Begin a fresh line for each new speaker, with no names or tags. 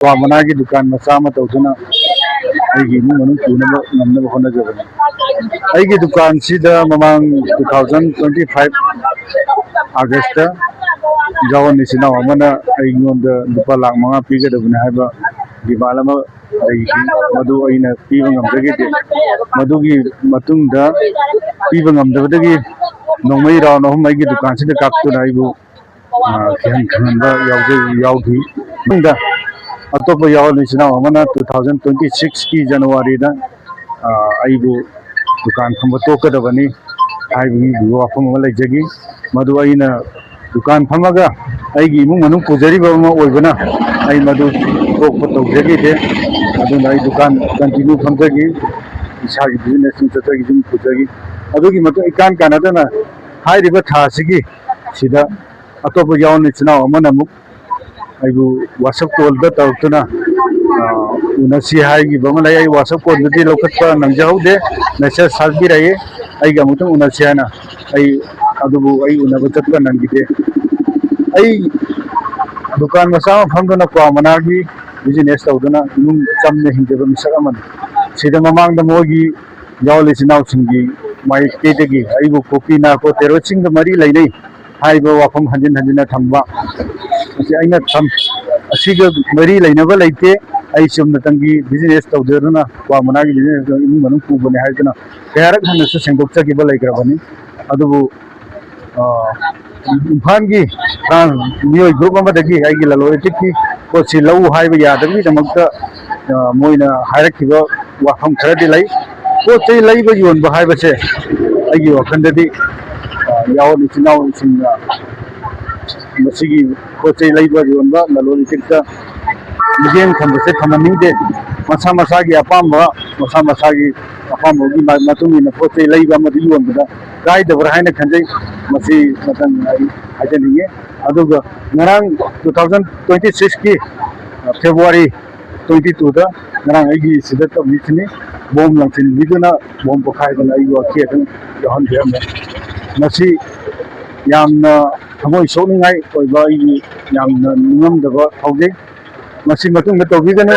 ꯀ꯭ꯋꯥ ꯃꯅꯥꯒꯤ ꯗꯨꯀꯥꯟ ꯃꯆꯥ ꯑꯃ ꯇꯧꯗꯨꯅ ꯑꯩꯒꯤ ꯏꯃꯨꯡ ꯃꯅꯨꯡ ꯄꯨꯅꯕ ꯉꯝꯅꯕ ꯍꯣꯠꯅꯖꯕꯅꯤ꯫ ꯑꯩꯒꯤ ꯗꯨꯀꯥꯟꯁꯤꯗ ꯃꯃꯥꯡ 2025 ꯑꯥꯒꯁꯇ ꯖꯋꯥꯟ ꯏꯆꯤꯟ ꯏꯅꯥꯎ ꯑꯃꯅ ꯑꯩꯉꯣꯟꯗ ꯂꯨꯄꯥ ꯂꯥꯈ 5 ꯄꯤꯒꯗꯕꯅꯤ ꯍꯥꯏꯕ ꯗꯤꯃꯥꯟ ꯑꯃ ꯂꯩꯈꯤ, ꯃꯗꯨ ꯑꯩꯅ ꯄꯤꯕ ꯉꯝꯖꯈꯤꯗꯦ꯫ ꯃꯗꯨꯒꯤ ꯃꯇꯨꯡꯗ ꯄꯤꯕ ꯉꯝꯗꯕꯗꯒꯤ ꯅꯣꯡꯃꯩ ꯔꯥꯎꯟ 3 ꯑꯩꯒꯤ ꯗꯨꯀꯥꯟꯁꯤꯗ ꯀꯥꯞꯇꯨꯅ ꯑꯩꯕꯨ ꯀꯤꯍꯟ ꯈꯪꯍꯟꯕ ꯌꯥꯎꯈꯤ꯫ ꯃꯇꯨꯡꯗ ꯑꯇꯣꯞꯄ ꯌꯥꯎꯟ ꯏꯆꯤꯟ ꯏꯅꯥꯎ ꯑꯃꯅ 2026ꯀꯤ ꯖꯅꯋꯥꯔꯤꯗ ꯑꯩꯕꯨ ꯗꯨꯀꯥꯟ ꯐꯝꯕ ꯇꯣꯛꯀꯗꯕꯅꯤ ꯍꯥꯏꯕꯒꯤ ꯋꯥꯐꯝ ꯑꯃ ꯂꯩꯖꯈꯤ꯫ ꯃꯗꯨ ꯑꯩꯅ ꯗꯨꯀꯥꯟ ꯐꯝꯃꯒ ꯑꯩꯒꯤ ꯏꯃꯨꯡ ꯃꯅꯨꯡ ꯄꯨꯖꯔꯤꯕ ꯑꯃ ꯑꯣꯏꯕꯅ ꯑꯩ ꯃꯗꯨ ꯇꯣꯛꯄ ꯇꯧꯖꯈꯤꯗꯦ꯫ ꯑꯗꯨꯅ ꯑꯩ ꯗꯨꯀꯥꯟ ꯀꯟꯇꯤꯅ꯭ꯌꯨ ꯐꯝꯖꯈꯤ, ꯏꯁꯥꯒꯤ ꯕꯤꯖꯤꯅꯦꯁ ꯆꯠꯆꯈꯤ, ꯑꯗꯨꯝ ꯄꯨꯖꯈꯤ꯫ ꯑꯗꯨꯒꯤ ꯃꯇꯨꯡ ꯏꯀꯥꯟ ꯀꯥꯟꯅꯗꯅ ꯍꯥꯏꯔꯤꯕ ꯊꯥꯁꯤꯒꯤ ꯁꯤꯗ ꯑꯇꯣꯞꯄ ꯌꯥꯎꯟ ꯏꯆꯤꯟ ꯏꯅꯥꯎ ꯑꯃꯅ ꯑꯃꯨꯛ ꯑꯩꯕꯨ ꯋꯥꯆꯞ ꯀꯣꯜꯗ ꯇꯧꯔꯛꯇꯨꯅ ꯎꯅꯁꯤ ꯍꯥꯏꯈꯤꯕ ꯑꯃ ꯂꯩ꯫ ꯑꯩ ꯋꯥꯆꯞ ꯀꯣꯜꯗꯨꯗꯤ ꯂꯧꯈꯠꯄ ꯅꯪꯖꯍꯧꯗꯦ, ꯃꯦꯁꯦꯖ ꯊꯥꯕꯤꯔꯛꯏ ꯑꯩꯒ ꯑꯃꯨꯛꯇꯪ ꯎꯅꯁꯤ ꯍꯥꯏꯅ꯫ ꯑꯗꯨꯕꯨ ꯑꯩ ꯎꯅꯕ ꯆꯠꯄ ꯅꯪꯈꯤꯗꯦ꯫ ꯑꯩ ꯗꯨꯀꯥꯟ ꯃꯆꯥ ꯑꯃ ꯐꯝꯗꯨꯅ ꯀ꯭ꯋꯥ ꯃꯅꯥꯒꯤ ꯕꯤꯖꯤꯅꯦꯁ ꯇꯧꯗꯨꯅ ꯏꯃꯨꯡ ꯆꯝꯅ ꯍꯤꯡꯖꯕ ꯃꯤꯁꯛ ꯑꯃꯅꯤ꯫ ꯁꯤꯗ ꯃꯃꯥꯡꯗ ꯃꯣꯏꯒꯤ ꯌꯥꯎꯟ ꯏꯆꯤꯟ ꯏꯅꯥꯎꯁꯤꯡꯒꯤ ꯃꯥꯏꯀꯩꯗꯒꯤ ꯑꯩꯕꯨ ꯀꯣꯐꯤ ꯅꯥꯔꯀꯣ ꯇꯦꯔꯣꯔꯤꯁꯁꯤꯡꯒ ꯃꯔꯤ ꯂꯩꯅꯩ ꯍꯥꯏꯕ ꯋꯥꯐꯝ ꯍꯟꯖꯤꯟ ꯍꯟꯖꯤꯟꯅ ꯊꯝꯕ ꯑꯁꯤ ꯑꯩꯅ ꯑꯁꯤꯒ ꯃꯔꯤ ꯂꯩꯅꯕ ꯂꯩꯇꯦ, ꯑꯩ ꯆꯨꯝꯅꯇꯪꯒꯤ ꯕꯤꯖꯤꯅꯦꯁ ꯇꯧꯖꯗꯨꯅ ꯀ꯭ꯋꯥ ꯃꯅꯥꯒꯤ ꯕꯤꯖꯤꯅꯦꯁ ꯏꯃꯨꯡ ꯃꯅꯨꯡ ꯄꯨꯕꯅꯤ ꯍꯥꯏꯗꯨꯅ ꯀꯌꯥꯔꯛ ꯍꯟꯅꯁꯨ ꯁꯦꯡꯗꯣꯛꯆꯈꯤꯕ ꯂꯩꯈ꯭ꯔꯕꯅꯤ꯫ ꯑꯗꯨꯕꯨ ꯏꯝꯐꯥꯜꯒꯤ ꯃꯤꯑꯣꯏ ꯒ꯭ꯔꯨꯞ ꯑꯃꯗꯒꯤ ꯑꯩꯒꯤ ꯂꯂꯣꯟ ꯏꯇꯤꯛꯀꯤ ꯄꯣꯠꯁꯤ ꯂꯧ ꯍꯥꯏꯕ ꯌꯥꯗꯕꯒꯤꯗꯃꯛꯇ ꯃꯣꯏꯅ ꯍꯥꯏꯔꯛꯈꯤꯕ ꯋꯥꯐꯝ ꯈꯔꯗꯤ ꯂꯩ꯫ ꯄꯣꯠ ꯆꯩ ꯂꯩꯕ ꯌꯣꯟꯕ ꯍꯥꯏꯕꯁꯦ ꯑꯩꯒꯤ ꯋꯥꯈꯜꯗꯗꯤ ꯌꯥꯎꯟ ꯏꯆꯤꯟ ꯏꯅꯥꯎꯁꯤꯡꯅ ꯃꯁꯤꯒꯤ ꯄꯣꯠ ꯆꯩ ꯂꯩꯕ ꯌꯣꯟꯕ ꯂꯂꯣꯟ ꯏꯇꯤꯛꯇ ꯃꯤꯠꯌꯦꯡ ꯊꯝꯕꯁꯦ ꯊꯝꯍꯟꯅꯤꯡꯗꯦ꯫ ꯃꯁꯥ ꯃꯁꯥꯒꯤ ꯑꯄꯥꯝꯕꯒꯤ ꯃꯇꯨꯡ ꯏꯟꯅ ꯄꯣꯠ ꯆꯩ ꯂꯩꯕ ꯑꯃꯗꯤ ꯌꯣꯟꯕꯗ ꯀꯥꯏꯗꯕ꯭ꯔꯥ ꯍꯥꯏꯅ ꯈꯟꯖꯩ꯫ ꯃꯁꯤ ꯃꯇꯝ ꯑꯩ ꯍꯥꯏꯖꯅꯤꯡꯉꯤ꯫ ꯑꯗꯨꯒ ꯉꯔꯥꯡ 2026ꯀꯤ ꯐꯦꯕ꯭ꯔꯨꯋꯥꯔꯤ 22ꯗ ꯉꯔꯥꯡ ꯑꯩꯒꯤ ꯁꯤꯗ ꯇꯧꯔꯤꯁꯤꯅꯤ ꯕꯣꯝ ꯂꯪꯁꯤꯟꯕꯤꯗꯨꯅ ꯕꯣꯝ ꯄꯣꯈꯥꯏꯗꯅ ꯑꯩꯕꯨ ꯑꯀꯤ ꯑꯈꯪ ꯌꯥꯎꯍꯟꯕꯤꯔꯝꯃꯦ꯫ ꯃꯁꯤ ꯌꯥꯝꯅ ꯊꯃꯣꯏ ꯁꯣꯛꯅꯤꯡꯉꯥꯏ ꯑꯣꯏꯕ, ꯑꯩꯒꯤ ꯌꯥꯝꯅ ꯅꯤꯡꯉꯝꯗꯕ ꯐꯥꯎꯖꯩ꯫ ꯃꯁꯤ ꯃꯇꯨꯡꯗ ꯇꯧꯕꯤꯒꯅꯨ,